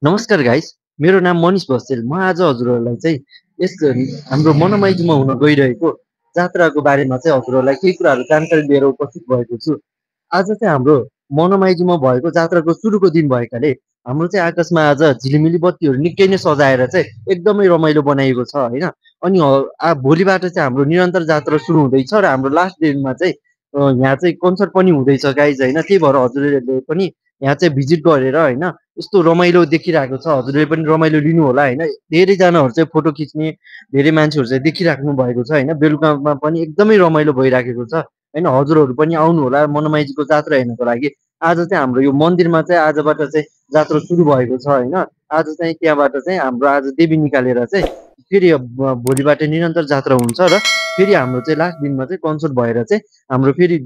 नमस्कार गाइस, मेरो नाम मनिष बस्तेल। म आज हजुरहरूलाई चाहिँ यस हाम्रो मनोमाइजमा हुन गइरहेको जात्राको बारेमा चाहिँ हजुरहरूलाई केही कुराहरू जानकारी लिएर उपस्थित भएको छु। आज चाहिँ हाम्रो मनोमाइजमा भएको जात्राको सुरुको दिन भएकाले हाम्रो चाहिँ आकाशमा आज झिलिमिली बत्तीहरू निकै नै सजाएर चाहिँ एकदमै रमाइलो बनाइएको छ होइन। अनि भोलिबाट चाहिँ हाम्रो निरन्तर जात्रा सुरु हुँदैछ र हाम्रो लास्ट दिनमा चाहिँ यहाँ चाहिँ कन्सर्ट पनि हुँदैछ गाइज होइन। त्यही भएर हजुरहरूले पनि यहाँ चाहिँ भिजिट गरेर होइन यस्तो रमाइलो देखिरहेको छ, हजुरले पनि रमाइलो लिनु होला होइन। धेरैजनाहरू चाहिँ फोटो खिच्ने धेरै मान्छेहरू चाहिँ देखिराख्नु भएको छ होइन। बेलुकामा पनि एकदमै रमाइलो भइराखेको छ होइन। हजुरहरू पनि आउनु होला मनोमाइजको जात्रा हेर्नको लागि। आज चाहिँ हाम्रो यो मन्दिरमा चाहिँ आजबाट चाहिँ जात्रा सुरु भएको छ होइन। आज चाहिँ त्यहाँबाट चाहिँ हाम्रो आज देवी निकालेर चाहिँ फेरि भोलिबाट निरन्तर जात्रा हुन्छ र फेरि हाम्रो चाहिँ लास्ट दिनमा चाहिँ कन्सर्ट भएर चाहिँ हाम्रो फेरि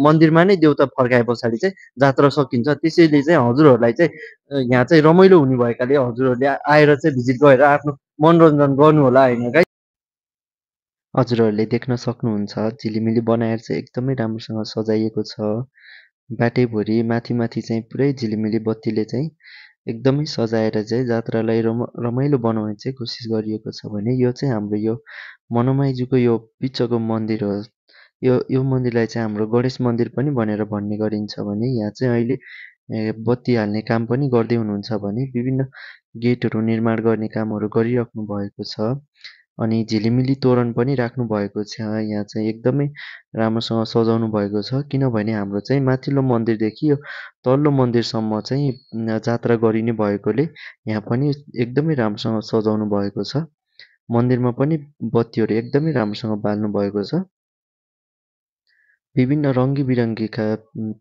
मन्दिरमा नै देउता फर्काए पछाडि चाहिँ जात्रा सकिन्छ। त्यसैले चाहिँ हजुरहरूलाई चाहिँ यहाँ चाहिँ रमाइलो हुने भएकाले हजुरहरूले आएर चाहिँ भिजिट गरेर आफ्नो मनोरञ्जन गर्नु होला होइन गाइस। हजुरहरूले देख्न सक्नुहुन्छ झिलिमिली बनाएर चाहिँ एकदमै राम्रोसँग सजाइएको छ। बाटैभरि माथि चाहिँ पुरै झिलिमिली बत्तीले चाहिँ एकदमै सजाएर चाहिँ जात्रालाई रमाइलो बनाउने चाहिँ कोसिस गरिएको छ भने यो चाहिँ हाम्रो यो मनोमाइजूको यो पिच्छको मन्दिर हो। यो मन्दिरलाई चाहिँ हाम्रो गणेश मन्दिर पनि भनेर भन्ने गरिन्छ भने यहाँ चाहिँ अहिले बत्ती हाल्ने काम पनि गर्दै हुनुहुन्छ भने विभिन्न गेटहरू निर्माण गर्ने कामहरू गरिराख्नु भएको छ। अनि झिलिमिली तोरण पनि राख्नु भएको छ। यहाँ चाहिँ एकदमै राम्रोसँग सजाउनु भएको छ किनभने हाम्रो चाहिँ माथिल्लो मन्दिरदेखि यो तल्लो मन्दिरसम्म चाहिँ जात्रा गरिने भएकोले यहाँ पनि एकदमै राम्रोसँग सजाउनु भएको छ। मन्दिरमा पनि बत्तीहरू एकदमै राम्रोसँग बाल्नु भएको छ। विभिन्न रङ्गी बिरङ्गीका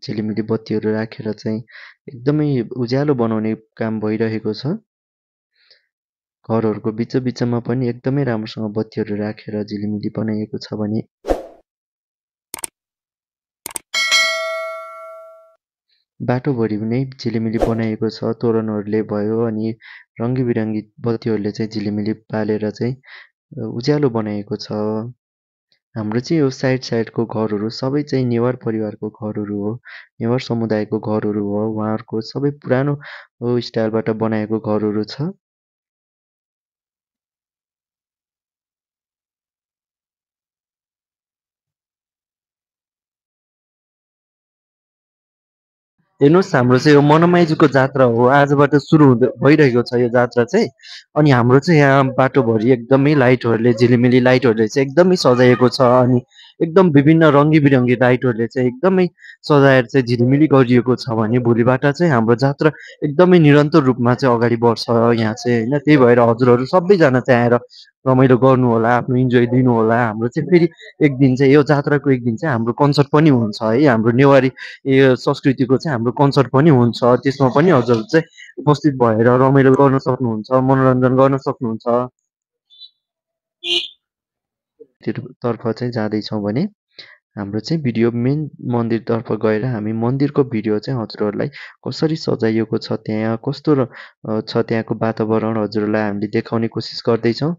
झिलिमिली बत्तीहरू राखेर चाहिँ एकदमै उज्यालो बनाउने काम भइरहेको छ। घरहरूको बिचमा पनि एकदमै राम्रोसँग बत्तीहरू राखेर झिलिमिली बनाइएको छ भने बाटोभरि नै झिलिमिली बनाइएको छ। तोरणहरूले भयो अनि रङ्गी बिरङ्गी बत्तीहरूले चाहिँ झिलिमिली बालेर चाहिँ उज्यालो बनाइएको छ। हाम्रो चाहिँ यो साइडको घरहरू सबै चाहिँ नेवार परिवारको घरहरू हो, नेवार समुदायको घरहरू हो। उहाँहरूको सबै पुरानो स्टाइलबाट बनाएको घरहरू छ। हेर्नुहोस् हाम्रो चाहिँ यो मनोमाइजूको जात्रा हो, आजबाट सुरु भइरहेको छ यो जात्रा चाहिँ। अनि हाम्रो चाहिँ यहाँ बाटोभरि एकदमै लाइटहरूले झिलिमिली लाइटहरूले चाहिँ एकदमै सजाइएको छ। अनि एकदम विभिन्न रङ्गी बिरङ्गी लाइटहरूले चाहिँ एकदमै सजाएर चाहिँ झिलिमिली गरिएको छ भने भोलिबाट चाहिँ हाम्रो जात्रा एकदमै निरन्तर रूपमा चाहिँ अगाडि बढ्छ यहाँ चाहिँ होइन। त्यही भएर हजुरहरू सबैजना चाहिँ आएर रमाइलो गर्नु होला, आफ्नो इन्जोय दिनु होला। हाम्रो चाहिँ फेरि एक दिन चाहिँ यो जात्राको एक दिन चाहिँ हाम्रो कन्सर्ट पनि हुन्छ है। हाम्रो नेवारी यो संस्कृतिको चाहिँ हाम्रो कन्सर्ट पनि हुन्छ। त्यसमा पनि हजुरहरू चाहिँ उपस्थित भएर रमाइलो गर्न सक्नुहुन्छ, मनोरञ्जन गर्न सक्नुहुन्छ। तर्फ चाहिँ जाँदैछौँ भने हाम्रो चाहिँ भिडियो मेन मन्दिरतर्फ गएर हामी मन्दिरको भिडियो चाहिँ हजुरहरूलाई कसरी सजाइएको छ, त्यहाँ कस्तो छ त्यहाँको वातावरण हजुरहरूलाई हामीले देखाउने कोसिस गर्दैछौँ।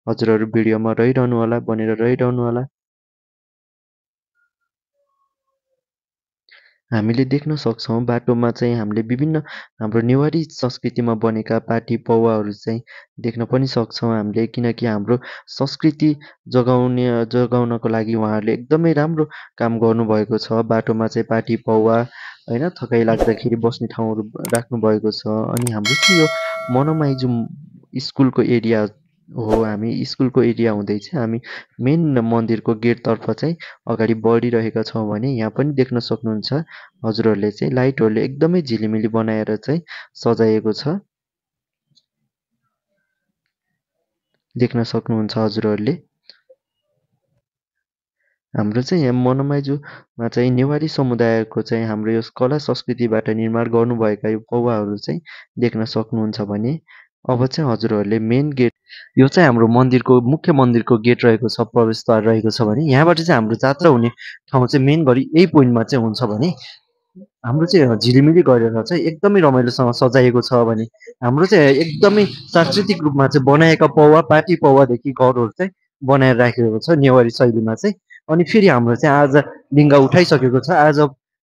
हजुरहरू भिडियोमा रहिरहनु होला, बनेर रहिरहनु होला। हामीले देख्न सक्छौँ बाटोमा चाहिँ हामीले विभिन्न हाम्रो नेवारी संस्कृतिमा बनेका पाटी पौवाहरू चाहिँ देख्न पनि सक्छौँ हामीले। किनकि हाम्रो संस्कृति जगाउनको लागि उहाँहरूले एकदमै राम्रो काम गर्नुभएको छ। बाटोमा चाहिँ पाटी पौवा होइन थकाइ लाग्दाखेरि बस्ने ठाउँहरू राख्नुभएको छ। अनि हाम्रो चाहिँ यो मनोमाइजू स्कुलको एरिया हो। हामी स्कुलको एरिया हुँदै चाहिँ हामी मेन मन्दिरको गेटतर्फ चाहिँ अगाडि बढिरहेका छौँ भने यहाँ पनि देख्न सक्नुहुन्छ हजुरहरूले चाहिँ लाइटहरूले एकदमै झिलिमिली बनाएर चाहिँ सजाइएको छ। देख्न सक्नुहुन्छ हजुरहरूले। हाम्रो चाहिँ यहाँ मनोमाइजूमा चाहिँ नेवारी समुदायको चाहिँ हाम्रो यो कला संस्कृतिबाट निर्माण गर्नुभएका यो पौवाहरू चाहिँ देख्न सक्नुहुन्छ भने अब चाहिँ हजुरहरूले मेन गेट यो चाहिँ हाम्रो मन्दिरको मुख्य मन्दिरको गेट रहेको छ, प्रवेशद्वार रहेको छ भने यहाँबाट चाहिँ हाम्रो जात्रा हुने ठाउँ चाहिँ मेन गरी यही पोइन्टमा चाहिँ हुन्छ भने हाम्रो चाहिँ झिलिमिली गरेर चाहिँ एकदमै रमाइलोसँग सजाइएको छ भने हाम्रो चाहिँ एकदमै सांस्कृतिक रूपमा चाहिँ बनाएका पौवा पाटी पौवादेखि घरहरू चाहिँ बनाएर राखेको छ नेवारी शैलीमा चाहिँ। अनि फेरि हाम्रो चाहिँ आज लिङ्गा उठाइसकेको छ। आज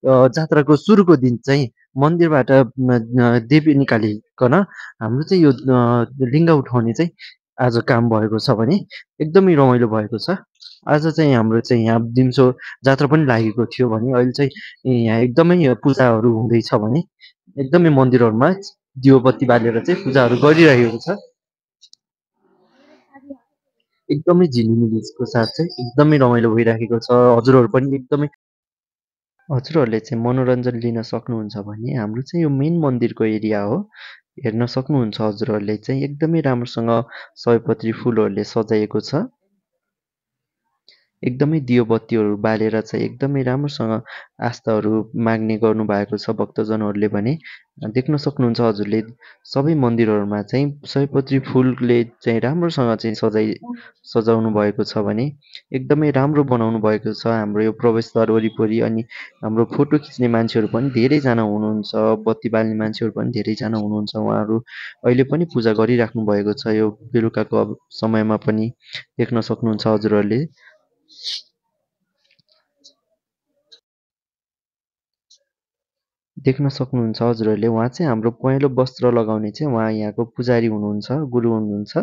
जात्राको सुरुको दिन चाहिँ मन्दिरबाट देवी निकालिकन हाम्रो चाहिँ यो लिङ्ग उठाउने चाहिँ आज काम भएको छ भने एकदमै रमाइलो भएको छ। आज चाहिँ हाम्रो चाहिँ यहाँ दिउँसो जात्रा पनि लागेको थियो भने अहिले चाहिँ यहाँ एकदमै पूजाहरू हुँदैछ भने एकदमै मन्दिरहरूमा दियो बत्ती बालेर चाहिँ पूजाहरू गरिरहेको छ। एकदमै झिलिमिलीको साथ चाहिँ एकदमै रमाइलो भइराखेको छ। हजुरहरू पनि एकदमै हजुरहरूले चाहिँ मनोरञ्जन लिन सक्नुहुन्छ भने हाम्रो चाहिँ यो मेन मन्दिरको एरिया हो। हेर्न सक्नुहुन्छ हजुरहरूले चाहिँ एकदमै राम्रोसँग सयपत्री फुलहरूले सजाएको छ। एकदमै दियो बत्तीहरू बालेर चाहिँ एकदमै राम्रोसँग आस्थाहरू माग्ने गर्नुभएको छ भक्तजनहरूले भने देख्न सक्नुहुन्छ हजुरले सबै मन्दिरहरूमा चाहिँ सयपत्री फुलले चाहिँ राम्रोसँग चाहिँ सजाउनु भएको छ भने एकदमै राम्रो बनाउनु भएको छ हाम्रो यो प्रवेशद्वार वरिपरि। अनि हाम्रो फोटो खिच्ने मान्छेहरू पनि धेरैजना हुनुहुन्छ, बत्ती बाल्ने मान्छेहरू पनि धेरैजना हुनुहुन्छ। उहाँहरू अहिले पनि पूजा गरिराख्नु भएको छ यो बेलुकाको समयमा पनि देख्न सक्नुहुन्छ हजुरहरूले। देख्न सक्नुहुन्छ हजुरहरूले उहाँ चाहिँ हाम्रो पहेँलो वस्त्र लगाउने चाहिँ उहाँ यहाँको पुजारी हुनुहुन्छ, गुरु हुनुहुन्छ।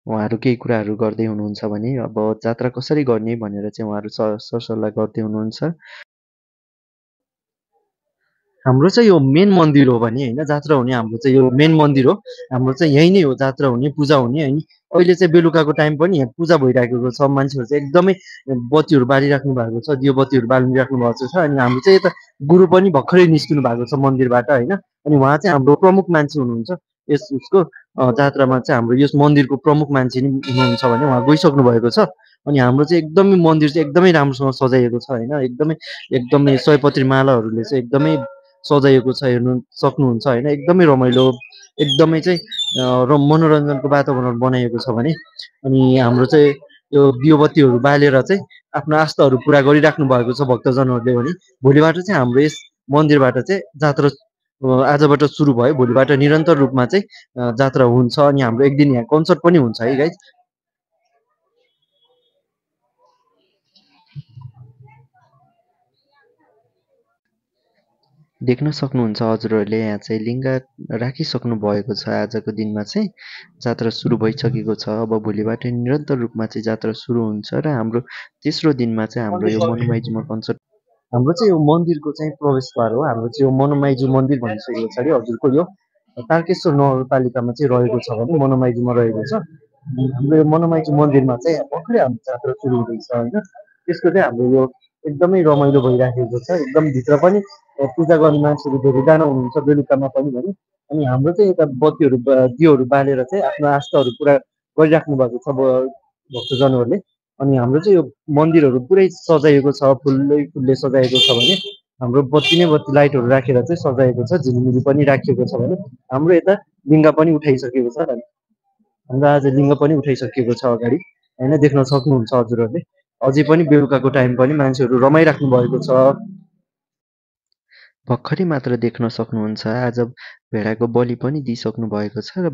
उहाँहरू केही कुराहरू गर्दै हुनुहुन्छ भने अब जात्रा कसरी गर्ने भनेर चाहिँ उहाँहरू सरसल्लाह गर्दै हुनुहुन्छ। हाम्रो चाहिँ यो मेन मन्दिर हो भने होइन जात्रा हुने हाम्रो चाहिँ यो मेन मन्दिर हो। हाम्रो चाहिँ यहीँ नै हो जात्रा हुने, पूजा हुने होइन। अहिले चाहिँ बेलुकाको टाइम पनि यहाँ पूजा भइराखेको छ। मान्छेहरू चाहिँ एकदमै बत्तीहरू बालिराख्नु भएको छ, दियो बत्तीहरू बालिराख्नु भएको छ। अनि हाम्रो चाहिँ यता गुरु पनि भर्खरै निस्किनु भएको छ मन्दिरबाट होइन। अनि उहाँ चाहिँ हाम्रो प्रमुख मान्छे हुनुहुन्छ यस उसको जात्रामा चाहिँ हाम्रो यस मन्दिरको प्रमुख मान्छे नि हुनुहुन्छ भने उहाँ गइसक्नु भएको छ। अनि हाम्रो चाहिँ एकदमै मन्दिर चाहिँ एकदमै राम्रोसँग सजाइएको छ होइन। एकदमै एकदमै सयपत्री मालाहरूले चाहिँ एकदमै सजाइएको छ, हेर्नु सक्नुहुन्छ होइन। एकदमै रमाइलो एकदमै चाहिँ मनोरञ्जनको वातावरण बनाइएको छ भने अनि हाम्रो चाहिँ यो दियो बत्तीहरू बालेर चाहिँ आफ्नो आस्थाहरू पुरा गरिराख्नु भएको छ भक्तजनहरूले भने भोलिबाट चाहिँ हाम्रो यस मन्दिरबाट चाहिँ जात्रा आजबाट सुरु भयो, भोलिबाट निरन्तर रूपमा चाहिँ जात्रा हुन्छ। अनि हाम्रो एक दिन यहाँ कन्सर्ट पनि हुन्छ है गाइज। देख्न सक्नुहुन्छ हजुरहरूले यहाँ चाहिँ लिङ्ग राखिसक्नु भएको छ। आजको दिनमा चाहिँ जात्रा सुरु भइसकेको छ। अब भोलिबाट निरन्तर रूपमा चाहिँ जात्रा सुरु हुन्छ र हाम्रो तेस्रो दिनमा चाहिँ हाम्रो यो मनोमाइजूमा कन्सर्ट हाम्रो चाहिँ यो मन्दिरको चाहिँ प्रवेशद्वार हो। हाम्रो चाहिँ यो मनोमाइजू मन्दिर भनिसके पछाडि हजुरको यो तारकेश्वर नगरपालिकामा चाहिँ रहेको छ भने मनोमाइजूमा रहेको छ। हाम्रो यो मनोमाइजू मन्दिरमा चाहिँ भर्खरै हाम्रो जात्रा सुरु हुँदैछ होइन। त्यसको चाहिँ हाम्रो यो एकदमै रमाइलो भइराखेको छ। एकदम भित्र पनि पूजा गर्ने मान्छेहरू धेरैजना हुनुहुन्छ बेलुकामा पनि भने। अनि हाम्रो चाहिँ यता बत्तीहरू दियोहरू बालेर चाहिँ आफ्नो आस्थाहरू पुरा गरिराख्नु भएको छ भक्तजनहरूले। अनि हाम्रो चाहिँ यो मन्दिरहरू पुरै सजाइएको छ, फुलले सजाइएको छ भने हाम्रो बत्ती नै बत्ती लाइटहरू राखेर चाहिँ सजाइएको छ। झिलिमिली पनि राखिएको छ भने हाम्रो यता लिङ्ग पनि उठाइसकेको छ। हाम्रो आज लिङ्ग पनि उठाइसकेको छ अगाडि होइन, देख्न सक्नुहुन्छ हजुरहरूले। अझै पनि बेलुकाको टाइम पनि मान्छेहरू रमाइराख्नु भएको छ। भर्खरै मात्र देख्न सक्नुहुन्छ आज भेडाको बलि पनि दिइसक्नु भएको छ। र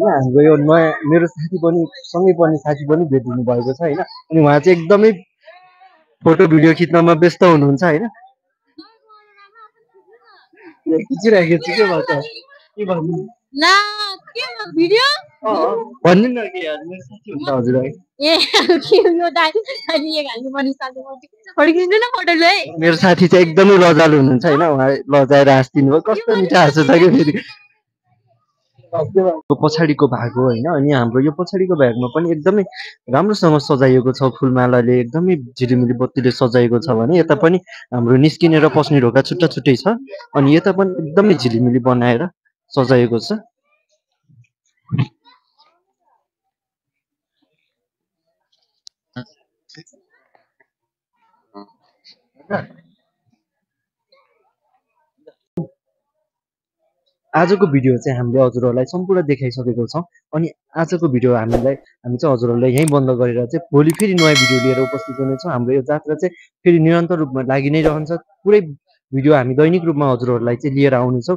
हाम्रो यो नयाँ मेरो साथी पनि सँगै पढ्ने साथी पनि भेटिनु भएको छ होइन। अनि उहाँ चाहिँ एकदमै फोटो भिडियो खिच्नमा व्यस्त हुनुहुन्छ होइन। खिचिराखेको छु के भन्छ के भन्नु भन्नु न के यार मेरो साथी हुन्छ हजुर मेरो साथी चाहिँ एकदमै लजालु हुनुहुन्छ होइन। उहाँ लजाएर हाँसिदिनु भयो, कस्तो मिठो हाँसो छ क्या फेरि पछाडिको भाग हो होइन। अनि हाम्रो यो पछाडिको भागमा पनि एकदमै राम्रोसँग सजाइएको छ, फुलमालाले एकदमै झिलिमिली बत्तीले सजाइएको छ भने यता पनि हाम्रो निस्किने र पस्ने ढोका छुट्टा छुट्टै छ। अनि यता पनि एकदमै झिलिमिली बनाएर सजाइएको छ। आजको भिडियो चाहिँ हामीले हजुरहरूलाई सम्पूर्ण देखाइसकेको छौँ। अनि आजको भिडियो हामी चाहिँ हजुरहरूलाई यहीँ बन्द गरेर चाहिँ भोलि फेरि नयाँ भिडियो लिएर उपस्थित हुनेछौँ। हाम्रो यो जात्रा चाहिँ फेरि निरन्तर रूपमा लागि नै रहन्छ। पुरै भिडियो हामी दैनिक रूपमा हजुरहरूलाई चाहिँ लिएर आउनेछौँ।